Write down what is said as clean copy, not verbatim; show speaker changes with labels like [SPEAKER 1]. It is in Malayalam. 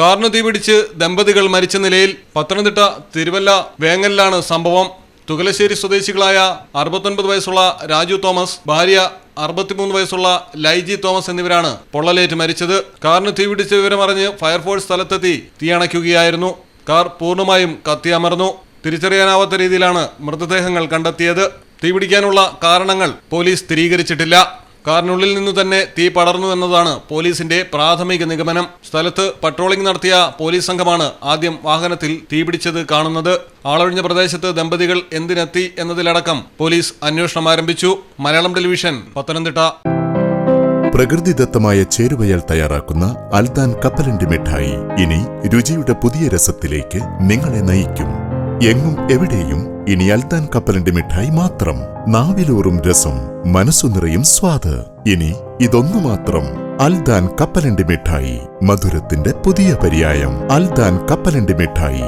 [SPEAKER 1] കാറിന് തീപിടിച്ച് ദമ്പതികൾ മരിച്ച നിലയിൽ. പത്തനംതിട്ട തിരുവല്ല വേങ്ങലിലാണ് സംഭവം. തുകലശ്ശേരി സ്വദേശികളായ 69 വയസ്സുള്ള രാജു തോമസ്, ഭാര്യ 63 വയസ്സുള്ള ലൈജി തോമസ് എന്നിവരാണ് പൊള്ളലേറ്റ് മരിച്ചത്. കാറിന് തീപിടിച്ച വിവരമറിഞ്ഞ് ഫയർഫോഴ്സ് സ്ഥലത്തെത്തി തീയണയ്ക്കുകയായിരുന്നു. കാർ പൂർണ്ണമായും കത്തിയമർന്നു. തിരിച്ചറിയാനാവാത്ത രീതിയിലാണ് മൃതദേഹങ്ങൾ കണ്ടെത്തിയത്. തീപിടിക്കാനുള്ള കാരണങ്ങൾ പോലീസ് സ്ഥിരീകരിച്ചിട്ടില്ല. കാറിനുള്ളിൽ നിന്ന് തന്നെ തീ പടർന്നു എന്നതാണ് പോലീസിന്റെ പ്രാഥമിക നിഗമനം. സ്ഥലത്ത് പട്രോളിംഗ് നടത്തിയ പോലീസ് സംഘമാണ് ആദ്യം വാഹനത്തിൽ തീപിടിച്ചത് കാണുന്നത്. ആളൊഴിഞ്ഞ പ്രദേശത്ത് ദമ്പതികൾ എന്തിനെത്തി എന്നതിലടക്കം പോലീസ് അന്വേഷണം ആരംഭിച്ചു. മലയാളം ടെലിവിഷൻ, പത്തനംതിട്ട.
[SPEAKER 2] പ്രകൃതിദത്തമായ ചേരുവയാൽ തയ്യാറാക്കുന്ന അൽദാൻ കപ്പലണ്ടി മിഠായി ഇനി രുചിയുടെ പുതിയ രസത്തിലേക്ക് നിങ്ങളെ നയിക്കും. എങ്ങും എവിടെയും ഇനി അൽദാൻ കപ്പലണ്ടി മിഠായി മാത്രം. നാവിലൂറും രസം, മനസ്സു നിറയും സ്വാദ്. ഇനി ഇതൊന്നു മാത്രം. അൽദാൻ കപ്പലണ്ടി മിഠായി, മധുരത്തിന്റെ പുതിയ പര്യായം. അൽദാൻ കപ്പലണ്ടി മിഠായി.